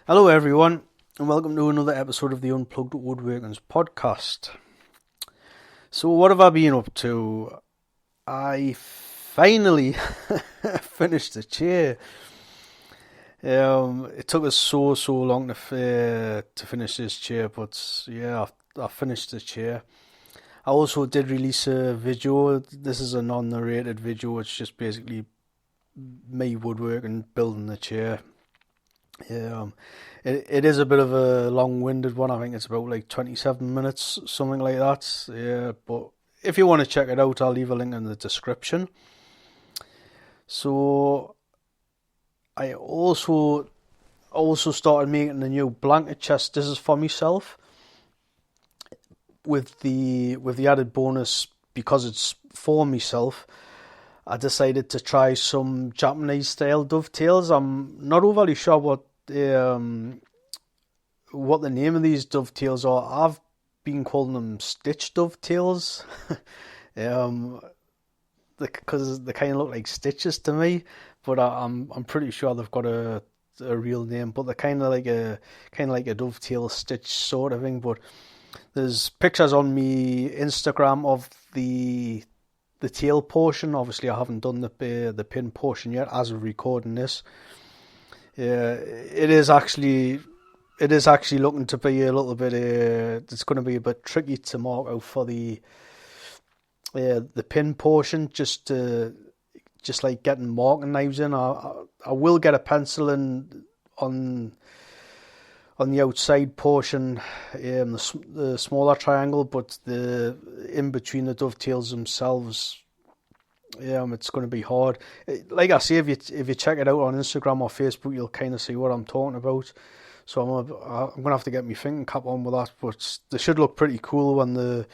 Hello everyone, and welcome to another episode of the Unplugged Woodworking's podcast. So what have I been up to? I finally finished the chair. It took us so long to finish this chair, but yeah, I finished the chair. I also did release a video. This is a non-narrated video. It's just basically me woodworking, building the chair. It is a bit of a long-winded one. I think it's about like 27 minutes, something like that. Yeah, but if you want to check it out, I'll leave a link in the description. So I also started making a new blanket chest. This is for myself, with the added bonus, because it's for myself. I decided to try some Japanese style dovetails. I'm not overly sure what the name of these dovetails are. I've been calling them stitch dovetails, because they kind of look like stitches to me. But I'm pretty sure they've got a real name. But they're kind of like a dovetail stitch sort of thing. But there's pictures on me Instagram of the tail portion. Obviously, I haven't done the pin portion yet as of recording this. It is actually looking to be a little bit. It's going to be a bit tricky to mark out for the pin portion. Just like getting marking knives in. I will get a pencil in on the outside portion, the smaller triangle, but the in between the dovetails themselves, it's going to be hard. Like I say, if you check it out on Instagram or Facebook, you'll kind of see what I'm talking about. So I'm gonna have to get my thinking cap on with that, but they should look pretty cool when they're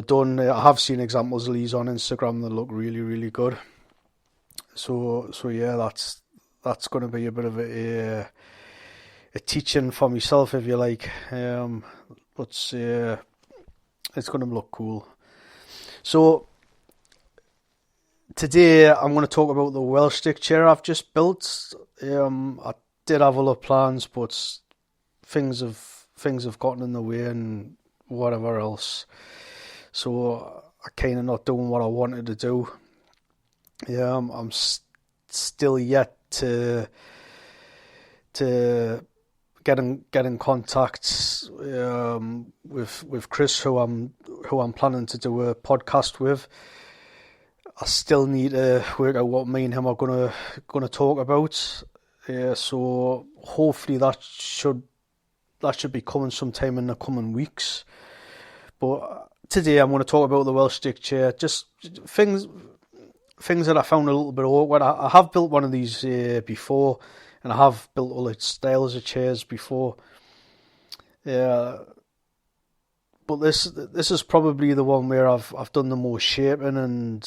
done. I have seen examples of these on Instagram that look really good. So yeah, that's going to be a bit of a teaching for myself, if you like. But it's going to look cool. So today I'm going to talk about the Welsh stick chair I've just built. I did have other plans, but things have gotten in the way and whatever else. So I kind of not doing what I wanted to do. I'm still yet to get in contact with Chris, who I'm planning to do a podcast with. I still need to work out what me and him are gonna talk about. So hopefully that should be coming sometime in the coming weeks. But today I'm going to talk about the Welsh stick chair. Just things that I found a little bit awkward. I have built one of these before, and I have built all its styles of chairs before. But this is probably the one where I've done the most shaping and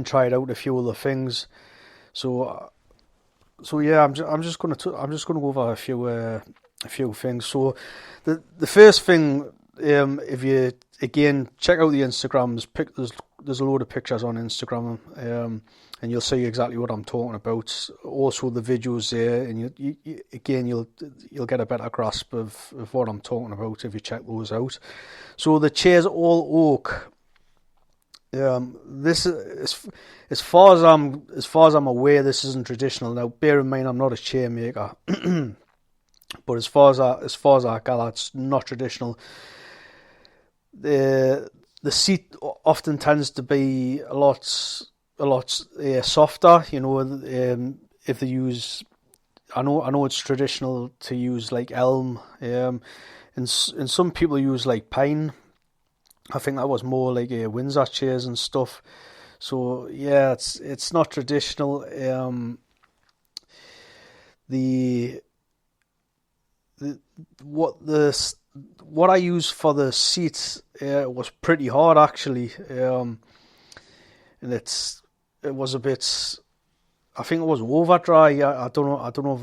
tried out a few other things. So yeah, I'm just gonna go over a few things. So the first thing, if you again check out the Instagrams, there's a load of pictures on Instagram, and you'll see exactly what I'm talking about. Also the videos there, and you'll get a better grasp of what I'm talking about if you check those out. So the chair's all oak. This is, as far as I'm aware, this isn't traditional. Now, bear in mind, I'm not a chair maker, but as far as I gather, it's not traditional. The seat often tends to be a lot softer. If they use, I know it's traditional to use like elm, and some people use like pine. I think that was more like Windsor chairs and stuff. So yeah, it's not traditional. What I used for the seats was pretty hard actually, and it was a bit. I think it was over dry. I don't know if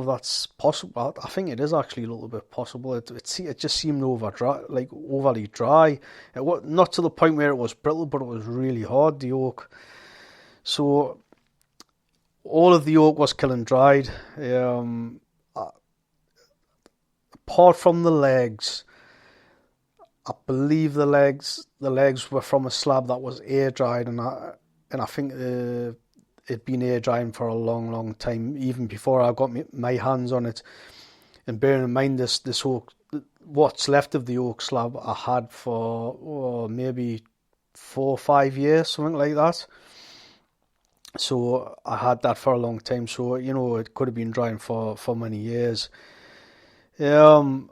that's possible. I think it is actually a little bit possible. It just seemed overly dry. It was not to the point where it was brittle, but it was really hard, the oak. So all of the oak was kiln dried. Apart from the legs, I believe the legs were from a slab that was air dried, and I think it'd been air drying for a long time, even before I got my hands on it. And bearing in mind this oak, what's left of the oak slab, I had for maybe 4 or 5 years, something like that. So I had that for a long time. So it could have been drying for many years. So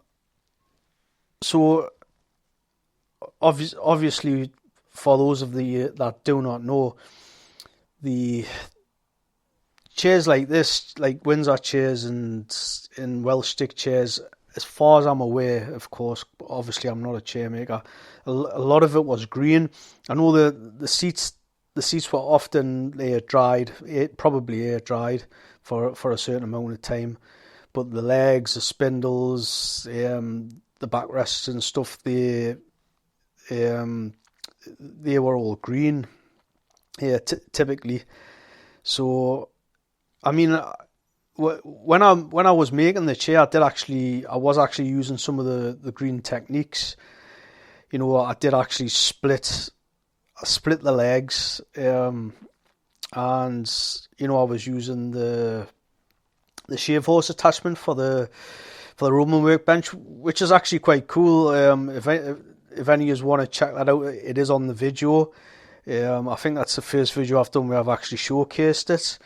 obviously, for those of the that do not know, the chairs like this, like Windsor chairs and Welsh stick chairs, as far as I'm aware, of course, obviously I'm not a chair maker, a lot of it was green. I know the seats were often air dried, probably air dried for a certain amount of time, but the legs, the spindles, the backrests and stuff, they were all green, typically. So, I mean, when I was making the chair, I was actually using some of the green techniques. I did actually split the legs, and I was using the shave horse attachment for the Roman workbench, which is actually quite cool. If any of you want to check that out, it is on the video. I think that's the first video I've done where I've actually showcased it.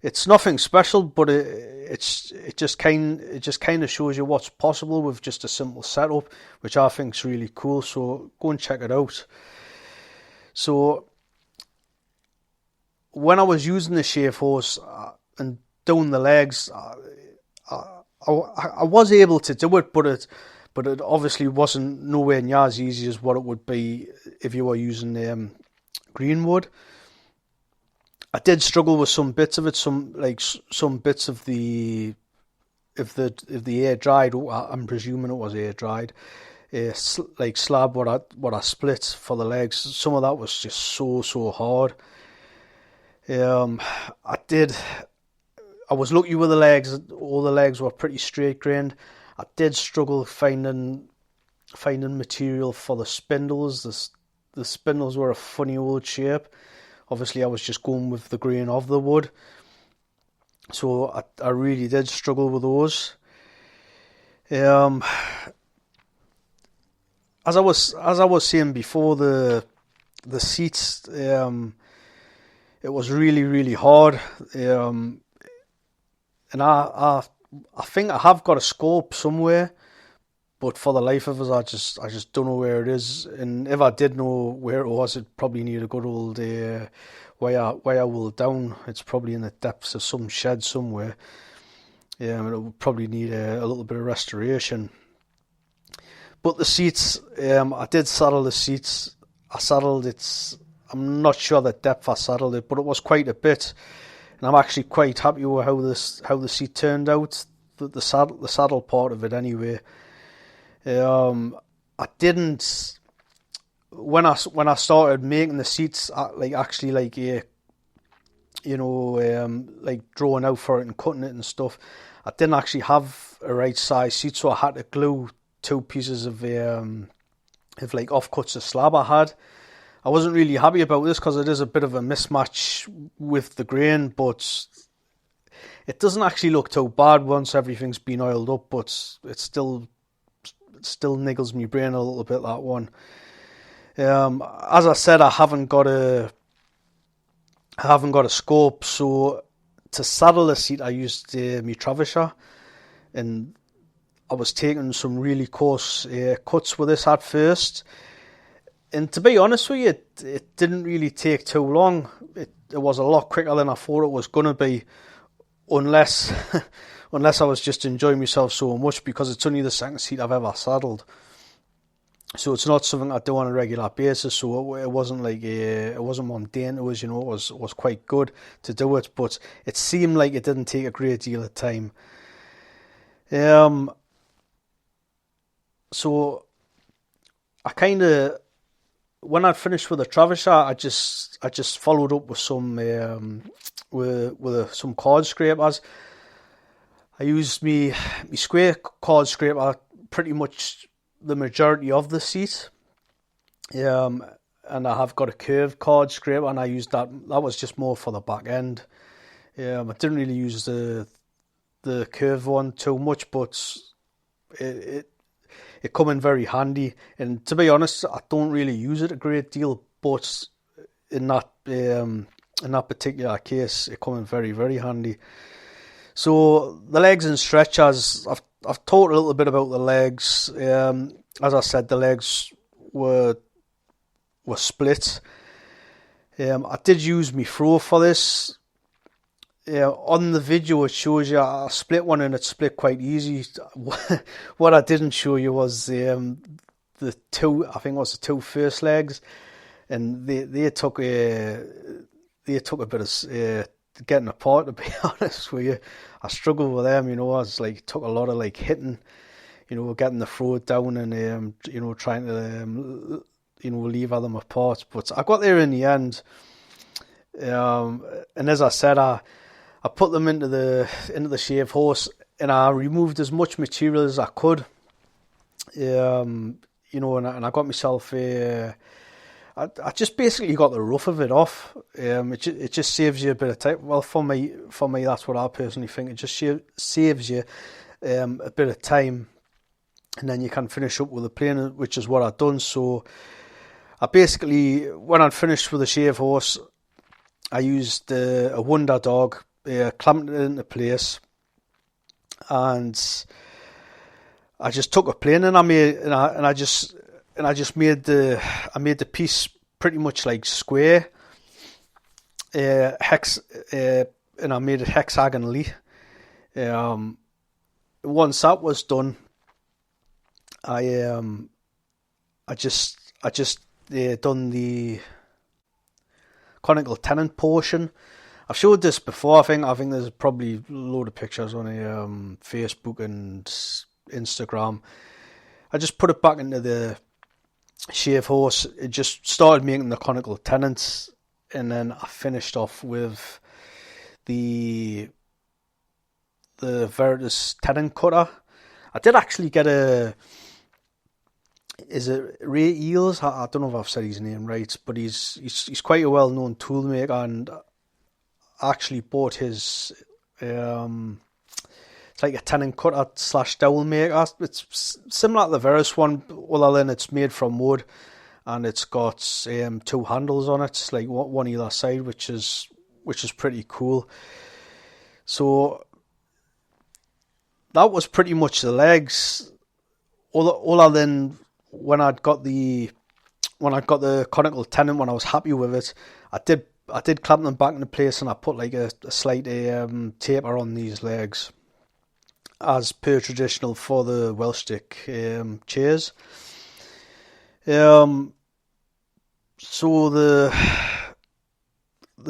It's nothing special, but it just kind of shows you what's possible with just a simple setup, which I think is really cool. So go and check it out. So when I was using the shave horse and doing the legs, I was able to do it, but it obviously wasn't nowhere near as easy as what it would be if you were using green wood. I did struggle with some bits of it, some bits of the air dried. I'm presuming it was air dried. Like slab what I split for the legs. Some of that was just so hard. I was lucky with the legs. All the legs were pretty straight grained. I did struggle finding material for the spindles. The spindles were a funny old shape. Obviously, I was just going with the grain of the wood, so I really did struggle with those. As I was saying before, the seats, it was really hard, and I think I have got a scope somewhere, but for the life of us, I just don't know where it is. And if I did know where it was, it'd probably need a good old wire wool down. It's probably in the depths of some shed somewhere. And it would probably need a little bit of restoration. But the seats, I did saddle the seats. I'm not sure the depth I saddled it, but it was quite a bit. And I'm actually quite happy with how the seat turned out. The saddle part of it, anyway. I didn't, when I started making the seats, like drawing out for it and cutting it and stuff, I didn't actually have a right size seat, so I had to glue 2 pieces of offcuts of slab I had. I wasn't really happy about this because it is a bit of a mismatch with the grain, but it doesn't actually look too bad once everything's been oiled up, but it still niggles me brain a little bit, that one. As I said, I haven't got a scope, so to saddle the seat I used my Travisher, and I was taking some really coarse cuts with this at first. And to be honest with you, it didn't really take too long. It was a lot quicker than I thought it was going to be, unless I was just enjoying myself so much, because it's only the second seat I've ever saddled. So it's not something I do on a regular basis, so it wasn't like it wasn't mundane to us, it was quite good to do it, but it seemed like it didn't take a great deal of time. So I kind of when I'd finished with the Travisher, I just followed up with some some card scrapers. I used me square card scraper pretty much the majority of the seat, and I have got a curved card scraper, and I used that. That was just more for the back end. I didn't really use the curved one too much, but it come in very handy. And to be honest, I don't really use it a great deal, but in that particular case, it come in very, very handy. So the legs and stretchers, I've talked a little bit about the legs. As I said, the legs were split. I did use my throw for this. On the video it shows you I split one and it split quite easy. What I didn't show you was the two, I think it was the two first legs, and they took a bit of getting apart, to be honest with you. I struggled with them, I was like, it took a lot of like hitting, getting the throat down and trying to lever them apart, but I got there in the end. And as I said, I put them into the shave horse, and I removed as much material as I could. And I got myself I just basically got the rough of it off. It just saves you a bit of time. Well, for me, that's what I personally think. It just saves you a bit of time, and then you can finish up with the plane, which is what I've done. So I basically, when I'd finished with the shave horse, I used a Wonder Dog, clamped it into place, and I just took a plane and I made the piece pretty much like square, and I made it hexagonally. Once that was done, I just done the conical tenon portion. I've showed this before. I think there's probably a load of pictures on Facebook and Instagram. I just put it back into the shave horse. It just started making the conical tenons, and then I finished off with the Veritas tenon cutter. I did actually get is it Ray Eels? I don't know if I've said his name right, but he's quite a well-known tool maker, and I actually bought his it's like a tenon cutter / dowel maker. It's similar to the Veritas one, other than it's made from wood, and it's got two handles on it, like one either side, which is pretty cool. So that was pretty much the legs. Other than when I got the conical tenon, when I was happy with it, I did clamp them back into place, and I put like a slight taper on these legs, as per traditional for the Welsh stick chairs. So the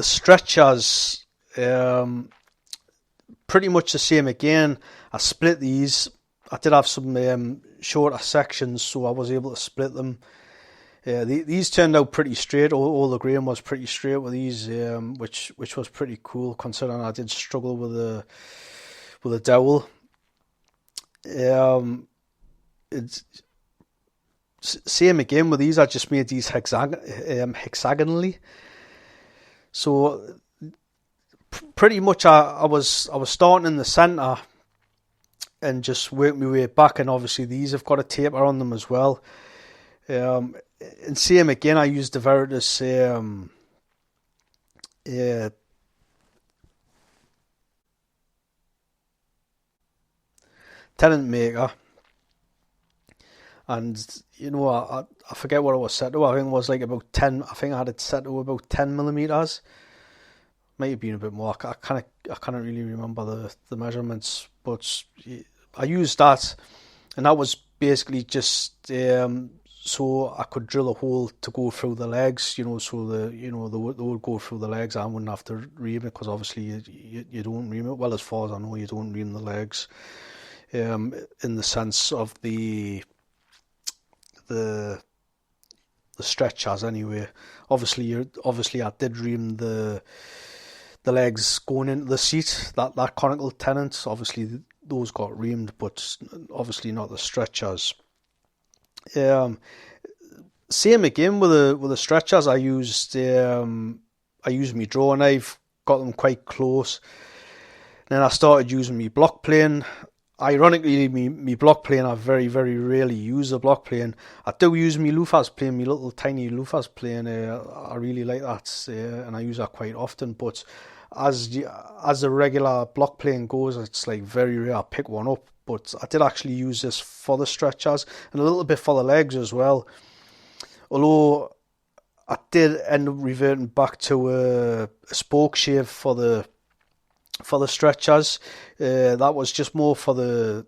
stretchers, pretty much the same again. I split these. I did have some shorter sections, so I was able to split them. These turned out pretty straight. All the grain was pretty straight with these, which was pretty cool, considering I did struggle with a dowel. It's same again with these. I just made these hexagonally. So pretty much I was starting in the centre and just worked my way back, and obviously these have got a taper on them as well. And same again, I used the Veritas tenon maker, and I forget what it was set to. I think it was like about 10. I think I had it set to about 10mm. Might have been a bit more. I can't really remember the measurements, but I used that, and that was basically just so I could drill a hole to go through the legs, so they would go through the legs. I wouldn't have to ream it, because obviously you don't ream it. Well, as far as I know, you don't ream the legs, in the sense of the stretchers anyway. Obviously I did ream the legs going into the seat, that conical tenon. Obviously those got reamed, but obviously not the stretchers. Same again with the stretchers. I used my drawer knife, got them quite close. Then I started using my block plane. Ironically, me block plane, I very, very rarely use the block plane. I do use my loofahs plane, my little tiny loofahs plane. I really like that, and I use that quite often. But as the regular block plane goes, it's like very rare I pick one up. But I did actually use this for the stretchers and a little bit for the legs as well. Although I did end up reverting back to a spoke shave for the stretchers. That was just more for the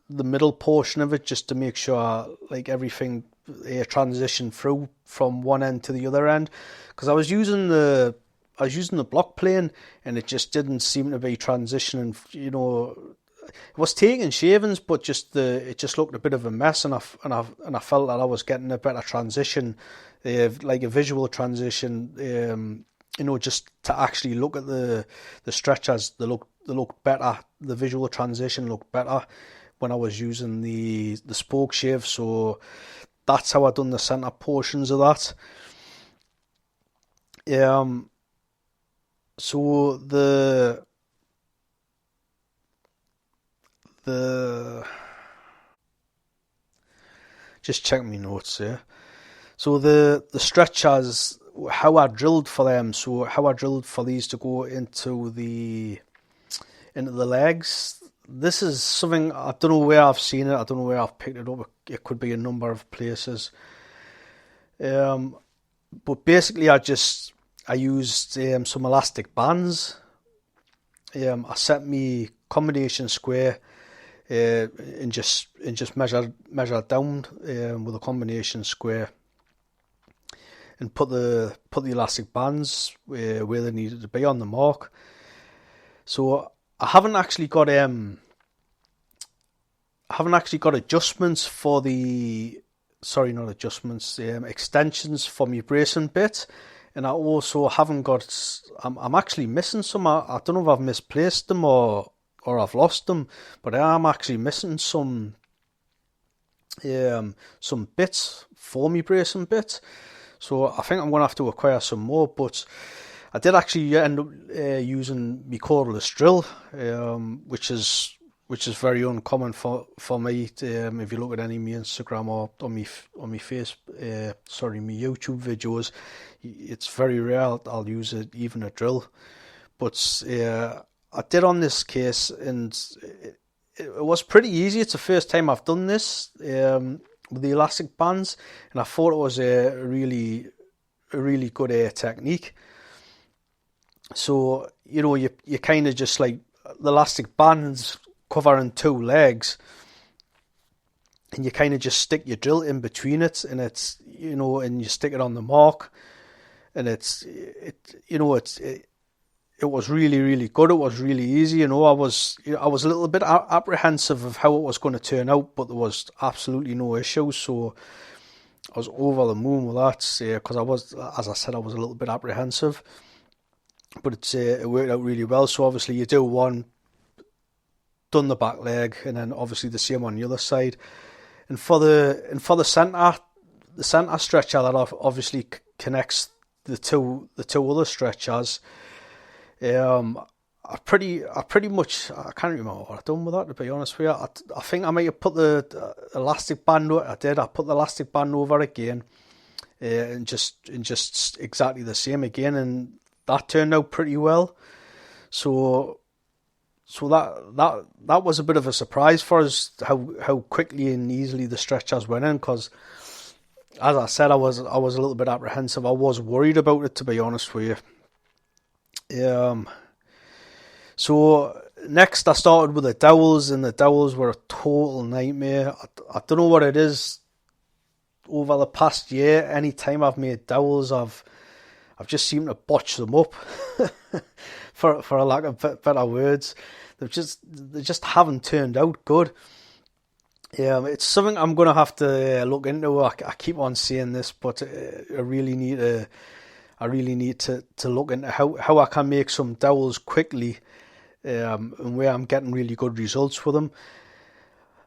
middle portion of it, just to make sure like everything transitioned through from one end to the other end. Because I was using the block plane and it just didn't seem to be transitioning. It was taking shavings, but it just looked a bit of a mess, and I felt that I was getting a better transition, like a visual transition. Just to actually look at the stretchers, they look better. The visual transition looked better when I was using the spoke shave. So that's how I done the centre portions of that. So the just check my notes here. So the stretchers, how I drilled for them. So how I drilled for these to go into the legs. This is something, I don't know where I've seen it. I don't know where I've picked it up. It could be a number of places. But basically I used some elastic bands. I set me combination square and just measure down with a combination square, and put the elastic bands where they needed to be on the mark. So I haven't actually got adjustments for extensions for my bracing bit, and I also haven't got. I'm actually missing some. I don't know if I've misplaced them or I've lost them, but I am actually missing some bits for my bracing bit. So I think I'm going to have to acquire some more, but I did actually end up using my cordless drill, which is very uncommon for me. If you look at any of my Instagram or on my my YouTube videos, it's very rare I'll use even a drill. But I did on this case, and it was pretty easy. It's the first time I've done this with the elastic bands, and I thought it was a really good technique. So you kind of just like the elastic bands covering two legs, and you kind of just stick your drill in between it, and it's and you stick it on the mark, and it was really, really good. It was really easy. I was a little bit apprehensive of how it was going to turn out, but there was absolutely no issues. So I was over the moon with that, because I was, as I said, I was a little bit apprehensive, but it worked out really well. So obviously you do one, done the back leg, and then obviously the same on the other side. And for the centre stretcher that obviously connects the two other stretchers. I pretty much, I can't remember what I've done with that, to be honest with you. I think I might have put the elastic band over. I put the elastic band over again, and just exactly the same again, and that turned out pretty well. So that was a bit of a surprise for us, how quickly and easily the stretchers went in, because as I said, I was a little bit apprehensive. I was worried about it, to be honest with you. So next I started with the dowels, and the dowels were a total nightmare. I don't know what it is. Over the past year, any time I've made dowels, I've just seemed to botch them up, for a lack of better words. They just haven't turned out good. It's something I'm gonna have to look into. I keep on saying this, but I really need to. I really need to look into how I can make some dowels quickly, and where I'm getting really good results with them.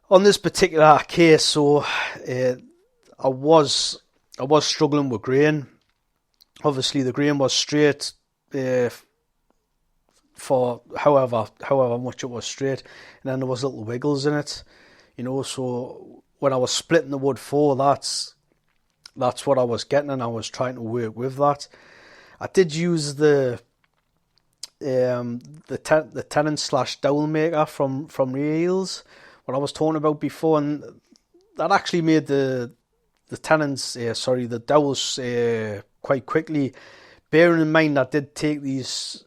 On this particular case, so I was struggling with grain. Obviously, the grain was straight for however much it was straight, and then there was little wiggles in it, So when I was splitting the wood that's what I was getting, and I was trying to work with that. I did use the tenon/dowel maker from Reels, what I was talking about before, and that actually made the dowels quite quickly. Bearing in mind, I did take these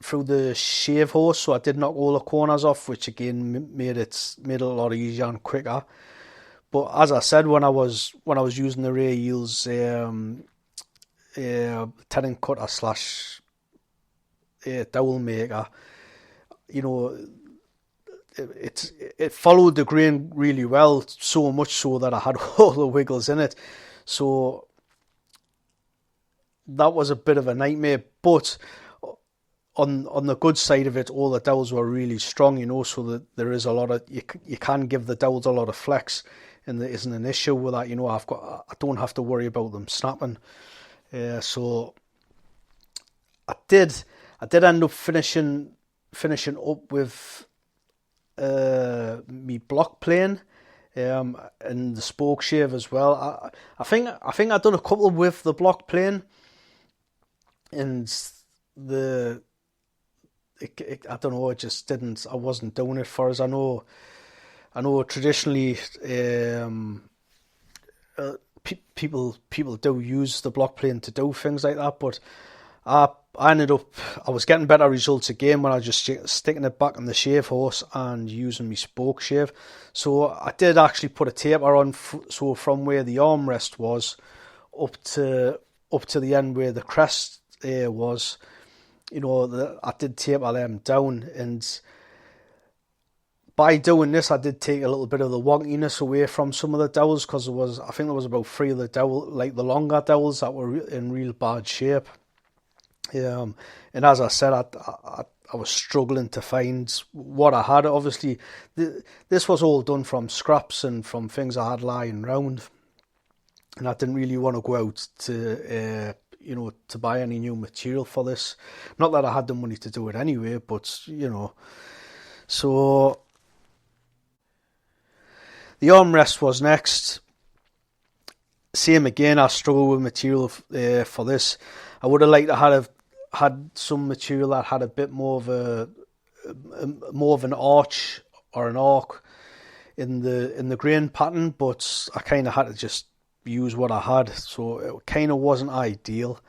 through the shave horse, so I did knock all the corners off, which again made it a lot easier and quicker. But as I said, when I was using the Ray Eels tenon cutter / dowel maker, it followed the grain really well, so much so that I had all the wiggles in it. So that was a bit of a nightmare, but on the good side of it, all the dowels were really strong, so that there is a lot of, you can give the dowels a lot of flex, and there isn't an issue with that. I don't have to worry about them snapping. So I did end up finishing up with me block plane, and the spoke shave as well. I think I've done a couple with the block plane, and I don't know, it just didn't. I wasn't doing it for us. I know traditionally, people do use the block plane to do things like that, but I was getting better results again when I just sticking it back on the shave horse and using my spoke shave. So I did actually put a taper on, so from where the armrest was up to the end where the crest was, I did taper them down, and by doing this, I did take a little bit of the wonkiness away from some of the dowels, because I think there was about 3 of the dowel, like the longer dowels, that were in real bad shape. And as I said, I was struggling to find what I had. Obviously, this was all done from scraps and from things I had lying around, and I didn't really want to go out to buy any new material for this. Not that I had the money to do it anyway, but so the armrest was next. Same again, I struggle with material for this. I would have liked to have had some material that had a bit more of an arch or an arc in the grain pattern, but I kind of had to just use what I had, so it kind of wasn't ideal.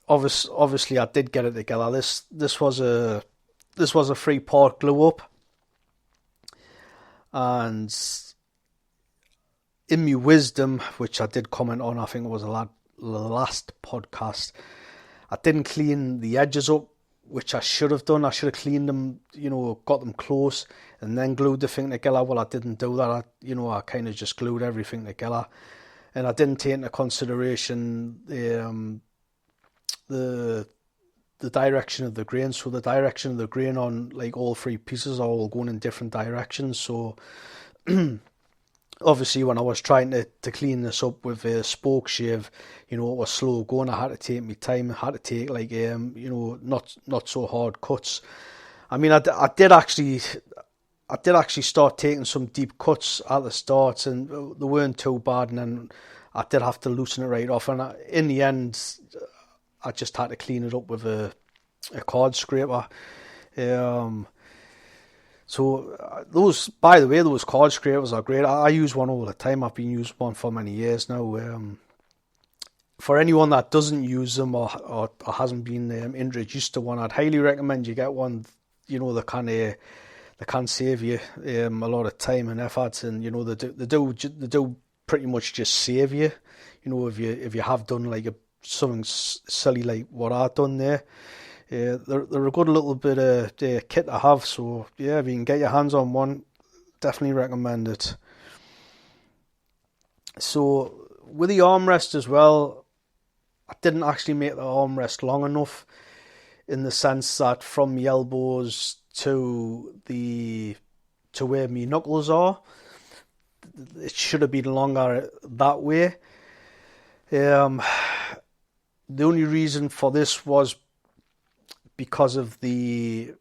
Obviously I did get it together. This was a 3-part glue up, and in my wisdom, which I did comment on, I think it was the last podcast, I didn't clean the edges up, which I should have done. I should have cleaned them, got them close, and then glued the thing together. Well, I didn't do that. I kind of just glued everything together, and I didn't take into consideration the direction of the grain. So the direction of the grain on like all 3 pieces are all going in different directions. So obviously, when I was trying to clean this up with a spoke shave, it was slow going. I had to take my time. I had to take not so hard cuts. I mean, I did actually start taking some deep cuts at the start, and they weren't too bad. And then I did have to loosen it right off. And in the end, I just had to clean it up with a card scraper. So those card scrapers are great. I use one all the time. I've been using one for many years now. For anyone that doesn't use them or hasn't been introduced to one, I'd highly recommend you get one. They can save you a lot of time and effort, and they do pretty much just save you. If you have done like something silly like what I've done there. They're a good little bit of kit to have. So yeah, if you can get your hands on one, definitely recommend it. So with the armrest as well, I didn't actually make the armrest long enough, in the sense that from the elbows to where my knuckles are, it should have been longer that way. The only reason for this was because of the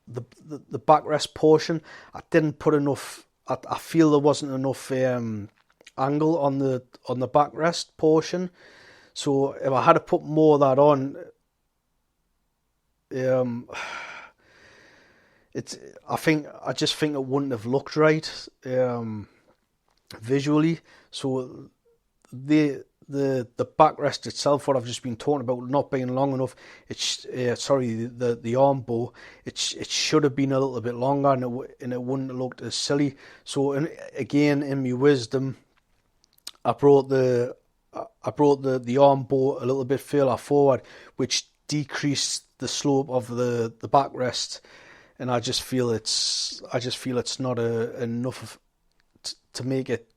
backrest portion. I didn't put enough. I feel there wasn't enough angle on the backrest portion. So if I had to put more of that on, I just think it wouldn't have looked right visually. So the backrest itself, what I've just been talking about not being long enough, the arm bow, it should have been a little bit longer, and it wouldn't have looked as silly. So again, in my wisdom, I brought the arm bow a little bit further forward, which decreased the slope of the backrest, and I just feel it's not enough to make it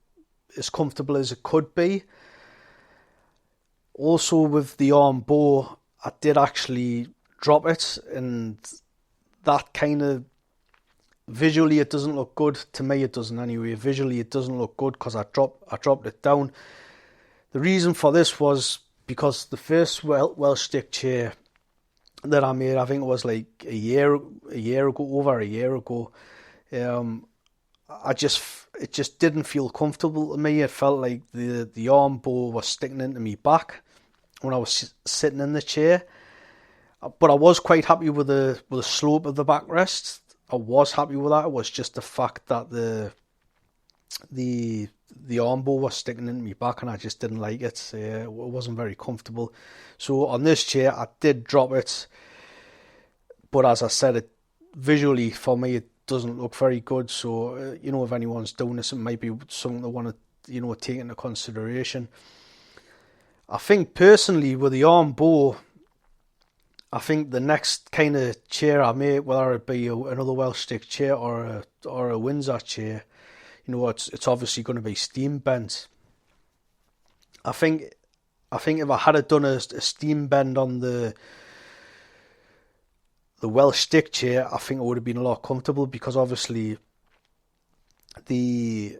as comfortable as it could be. Also, with the arm bow, I did actually drop it, and that kind of, visually it doesn't look good. To me it doesn't anyway. Visually it doesn't look good because I dropped it down. The reason for this was because the first Welsh stick chair that I made, I think it was like over a year ago, it just didn't feel comfortable to me. It felt like the arm bow was sticking into me back when I was sitting in the chair. But I was quite happy with the slope of the backrest. I was happy with that. It was just the fact that the arm bow was sticking into me back, and I just didn't like it. It wasn't very comfortable. So on this chair, I did drop it. But as I said, visually for me, it doesn't look very good. So if anyone's doing this, it might be something they want to take into consideration. I think personally with the arm bow, I think the next kind of chair I make, whether it be another Welsh stick chair or a Windsor chair, it's obviously going to be steam bent. I think if I had done a steam bend on the Welsh stick chair, I think it would have been a lot comfortable, because obviously the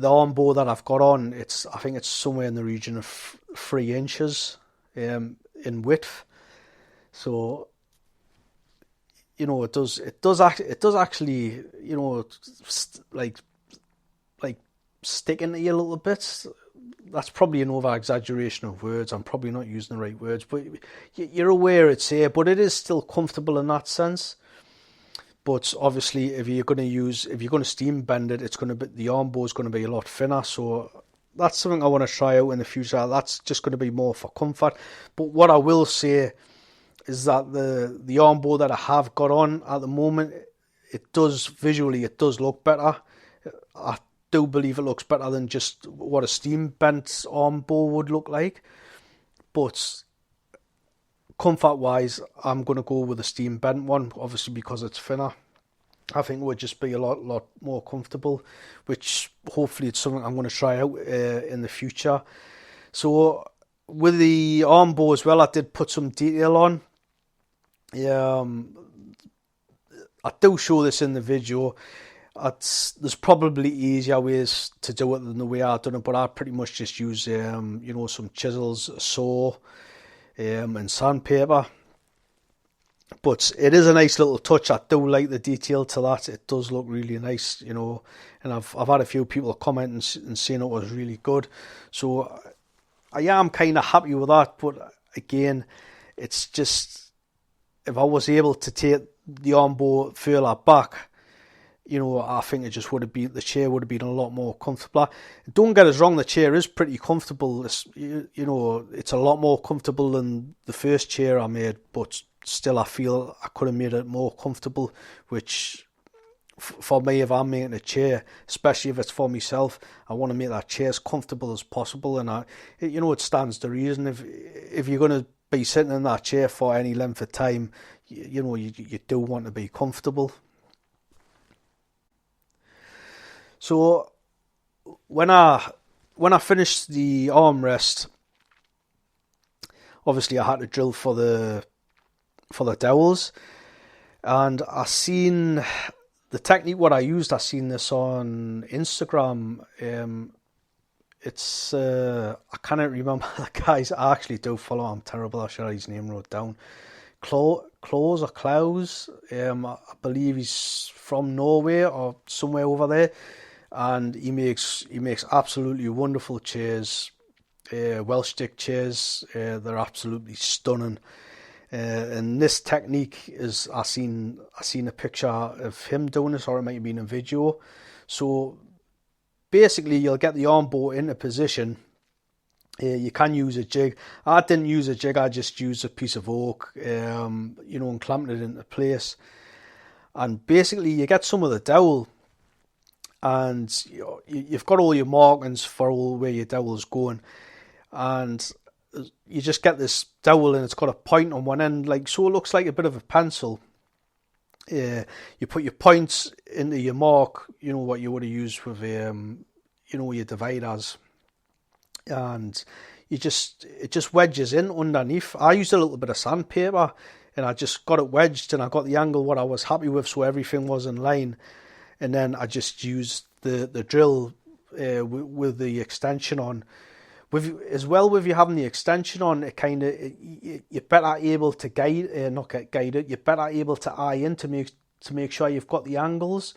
arm bow that I've got on, I think it's somewhere in the region of 3 inches in width. So it does actually like stick into you a little bit. That's probably an over exaggeration of words. I'm probably not using the right words, but you're aware it's here. But it is still comfortable in that sense. But obviously, if you're going to steam bend it, the arm bow is going to be a lot thinner. So that's something I want to try out in the future. That's just going to be more for comfort. But what I will say is that the arm bow that I have got on at the moment, it does look better. I do believe it looks better than just what a steam bent arm bow would look like. But comfort wise, I'm going to go with the steam bent one, obviously because it's thinner. I think it would just be a lot more comfortable, which hopefully it's something I'm going to try out in the future. So with the arm bow as well, I did put some detail on. I do show this in the video. There's probably easier ways to do it than the way I've done it, but I pretty much just use some chisels, a saw, and sandpaper. But it is a nice little touch. I do like the detail to that. It does look really nice, and I've had a few people comment and saying it was really good. So I am kind of happy with that. But again, it's just, if I was able to take the arm bow further back, I think the chair would have been a lot more comfortable. Don't get us wrong, the chair is pretty comfortable. It's a lot more comfortable than the first chair I made, but still I feel I could have made it more comfortable, which for me, if I'm making a chair, especially if it's for myself, I want to make that chair as comfortable as possible. And it stands to reason, if you're going to be sitting in that chair for any length of time, you do want to be comfortable. So when I finished the armrest, obviously I had to drill for the dowels, and I seen the technique what I used. I seen this on Instagram. It's I cannot remember the guys. I actually do follow. I'm terrible. I should have his name wrote down. Klaus or Klaus. I believe he's from Norway or somewhere over there, and he makes absolutely wonderful chairs. Welsh stick chairs. They're absolutely stunning. And this technique is I seen a picture of him doing this, or it might have been a video. So basically, you'll get the arm bolt into position. You can use a jig. I didn't use a jig. I just used a piece of oak, and clamped it into place. And basically, you get some of the dowel, and you've got all your markings for where your dowel's going, and you just get this dowel, and it's got a point on one end, so it looks like a bit of a pencil. You put your points into your mark, what you would have used with your dividers, and it just wedges in underneath. I used a little bit of sandpaper, and I just got it wedged, and I got the angle what I was happy with, so everything was in line. And then I just used the drill with the extension on. With you having the extension on, it kind of you're better able to you're better able to eye in to make sure you've got the angles.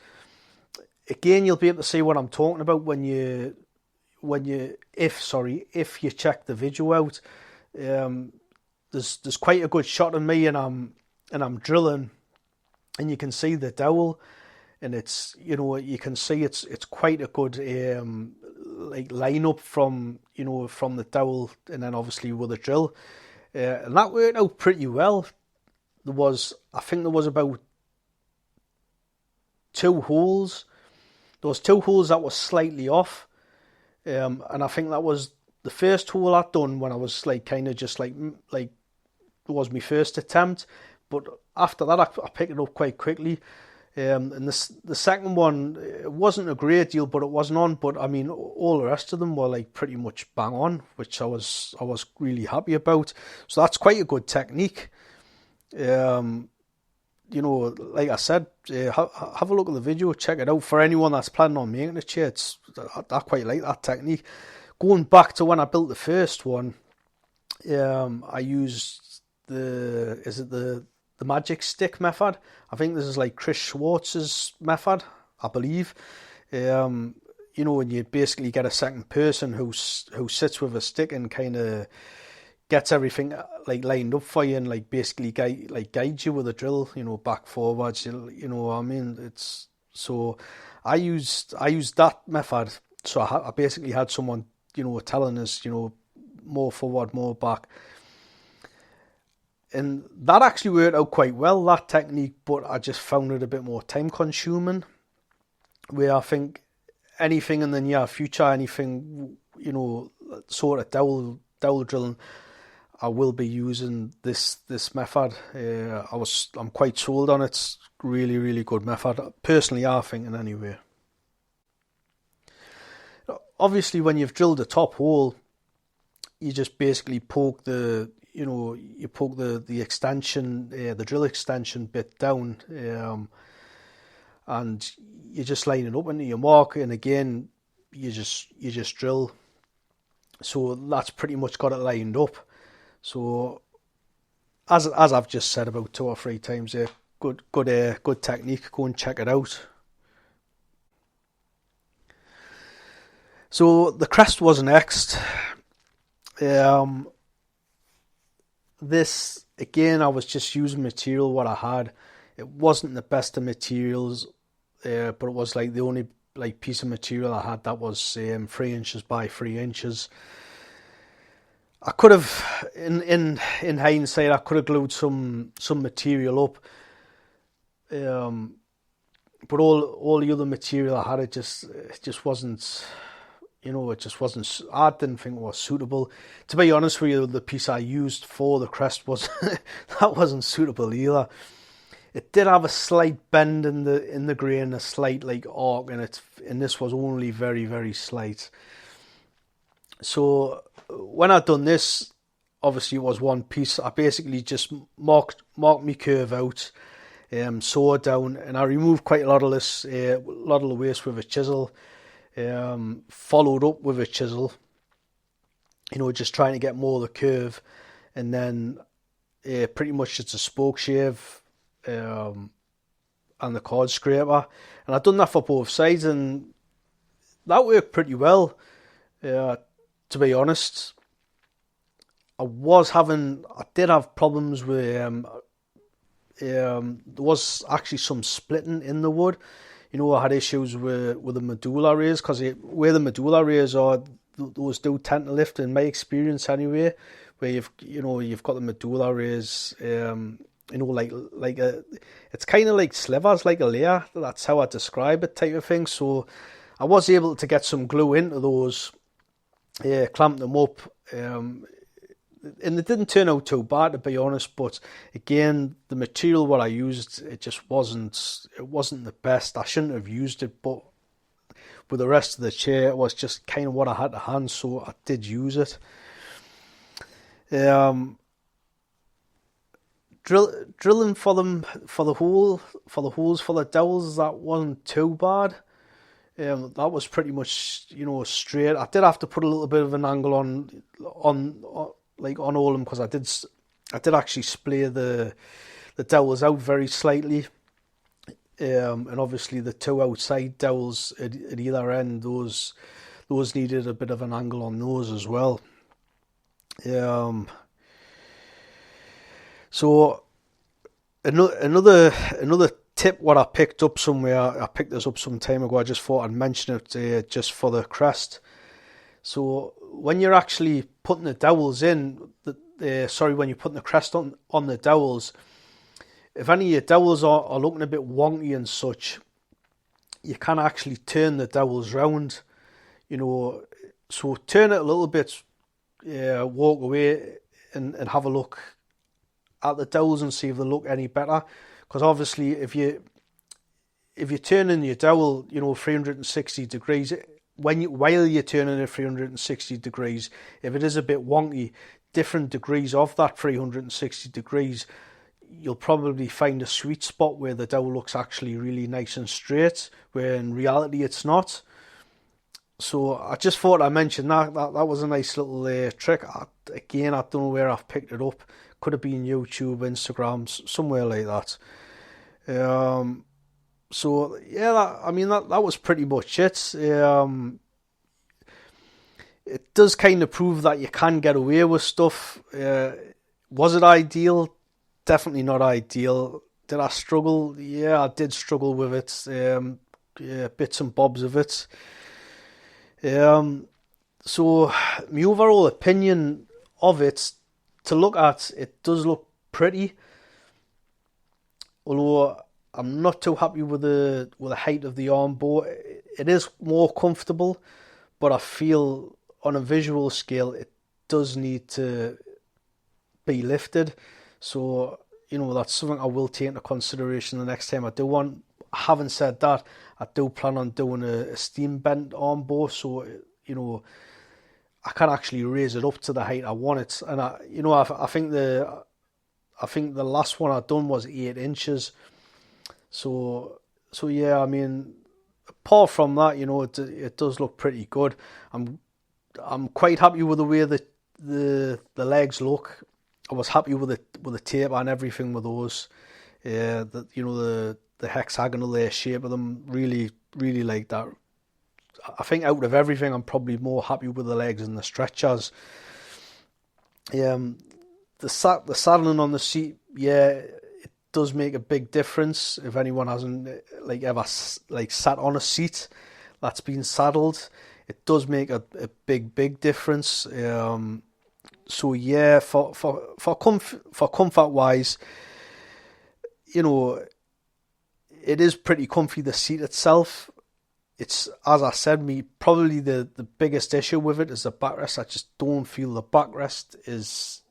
Again, you'll be able to see what I'm talking about if you check the video out. There's quite a good shot of me, and I'm drilling, and you can see the dowel, and it's you can see it's quite a good line up from the dowel, and then obviously with the drill, and that worked out pretty well. I think there was about 2 holes. There was 2 holes that were slightly off, and I think that was the first hole I'd done when I was it was my first attempt. But after that, I picked it up quite quickly. And the second one, it wasn't a great deal, but it wasn't on. But I mean, all the rest of them were pretty much bang on, which I was really happy about. So that's quite a good technique. Like I said, have a look at the video, check it out. For anyone that's planning on making a chair, I quite like that technique. Going back to when I built the first one, I used the magic stick method. I think this is Chris Schwartz's method, I believe. When you basically get a second person who sits with a stick and kind of gets everything lined up for you, and basically guides you with a drill, back forwards. You know what I mean? So I used that method. So I basically had someone telling us more forward, more back. And that actually worked out quite well, that technique, but I just found it a bit more time consuming. Where I think anything in the near future, anything, sort of dowel drilling, I will be using this method. I'm quite sold on it. It's really, really good method. Personally, I think, in any way. Obviously, when you've drilled the top hole, you just basically poke the extension, the drill extension bit down, and you just line it up into your mark, and again you just drill. So that's pretty much got it lined up. So as I've just said about 2 or 3 times, good technique. Go and check it out. So the crest was next. This, again, I was just using material what I had. It wasn't the best of materials, but it was the only piece of material I had that was 3 inches by 3 inches. I could have, in hindsight, I could have glued some material up, but all the other material I had, it just wasn't, it just wasn't. I didn't think it was suitable. To be honest with you, the piece I used for the crest was that wasn't suitable either. It did have a slight bend in the grain, a slight like arc in it, and this was only very, very slight. So when I'd done this, obviously it was one piece. I basically just marked my curve out, sawed down, and I removed quite a lot of this, a lot of the waste with a chisel. Followed up with a chisel, just trying to get more of the curve, and then pretty much just a spoke shave and the cord scraper, and I've done that for both sides, and that worked pretty well. To be honest, I did have problems with there was actually some splitting in the wood. I had issues with the medulla rays, because where the medulla rays are, those do tend to lift, in my experience anyway. Where you've got the medulla rays, it's kind of like slivers, like a layer. That's how I describe it, type of thing. So I was able to get some glue into those, clamp them up, and it didn't turn out too bad, to be honest. But again, the material what I used, it wasn't the best. I shouldn't have used it, but with the rest of the chair, it was just kind of what I had to hand, so I did use it. Drilling for the holes for the dowels, that wasn't too bad. That was pretty much straight. I did have to put a little bit of an angle on all of them, because I did actually splay the dowels out very slightly, and obviously the two outside dowels at either end, those needed a bit of an angle on those as well. So another tip what I picked up somewhere, I picked this up some time ago, I just thought I'd mention it just for the crest. So when you're actually putting the dowels in, when you're putting the crest on the dowels, if any of your dowels are looking a bit wonky and such, you can actually turn the dowels round, so turn it a little bit, walk away and have a look at the dowels and see if they look any better. Because obviously if you're turning your dowel 360 degrees, while you're turning it 360 degrees, if it is a bit wonky, different degrees of that 360 degrees, you'll probably find a sweet spot where the dowel looks actually really nice and straight, where in reality it's not. So I just thought I mentioned that was a nice little trick. I don't know where I've picked it up. Could have been YouTube, Instagram, somewhere like that. So yeah, that was pretty much it. It does kind of prove that you can get away with stuff. Was it ideal? Definitely not ideal. Did I struggle? Yeah, I did struggle with it. Bits and bobs of it. So my overall opinion of it, to look at, it does look pretty. Although I'm not too happy with the height of the arm bow. It is more comfortable, but I feel on a visual scale it does need to be lifted. So that's something I will take into consideration the next time I do one. Having said that, I do plan on doing a steam bent arm bow, so I can actually raise it up to the height I want it. And I think the last one I done was 8 inches. So yeah, apart from that, it does look pretty good. I'm quite happy with the way the legs look. I was happy with the tape and everything with those. The hexagonal shape of them, really, really like that. I think out of everything, I'm probably more happy with the legs and the stretchers. The saddling on the seat, yeah, it does make a big difference. If anyone hasn't ever sat on a seat that's been saddled, it does make a big difference. So yeah, for comfort wise, it is pretty comfy, the seat itself. it's, as I said, probably the biggest issue with it is the backrest. I just don't feel the backrest is,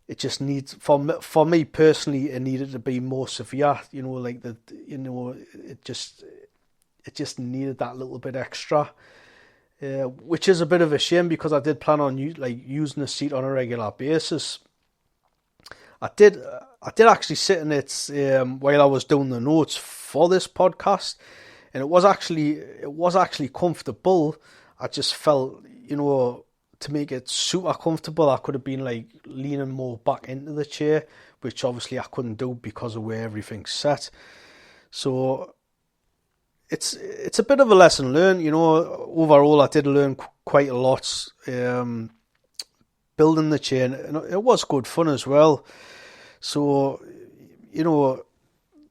it just needs, for me personally, it needed to be more severe. It just needed that little bit extra, which is a bit of a shame because I did plan on using the seat on a regular basis. I did actually sit in it while I was doing the notes for this podcast, and it was actually comfortable. I just felt, to make it super comfortable, I could have been leaning more back into the chair, which obviously I couldn't do because of where everything's set. So it's a bit of a lesson learned. Overall I did learn quite a lot building the chair, and it was good fun as well. So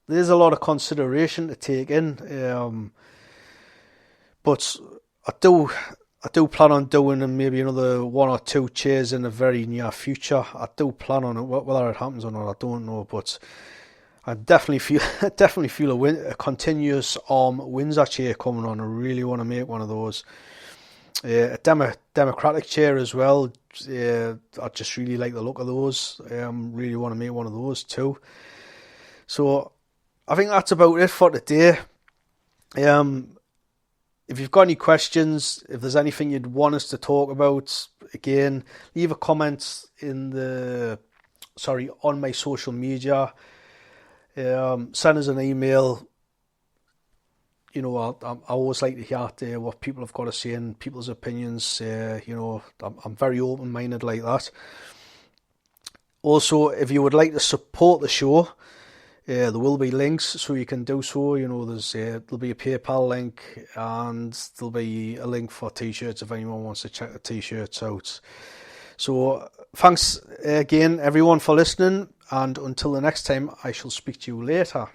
there's a lot of consideration to take in, but I do plan on doing maybe another 1 or 2 chairs in the very near future. I do plan on it. Whether it happens or not, I don't know. But I definitely feel a continuous arm Windsor chair coming on. I really want to make one of those. A democratic chair as well. I just really like the look of those. Really want to make one of those too. So I think that's about it for today. If you've got any questions, if there's anything you'd want us to talk about, again, leave a comment on my social media. Send us an email. I always like to hear what people have got to say and people's opinions. I'm very open-minded like that. Also, if you would like to support the show, there will be links so you can do so. There'll be a PayPal link, and there'll be a link for t-shirts if anyone wants to check the t-shirts out. So thanks again everyone for listening, and until the next time, I shall speak to you later.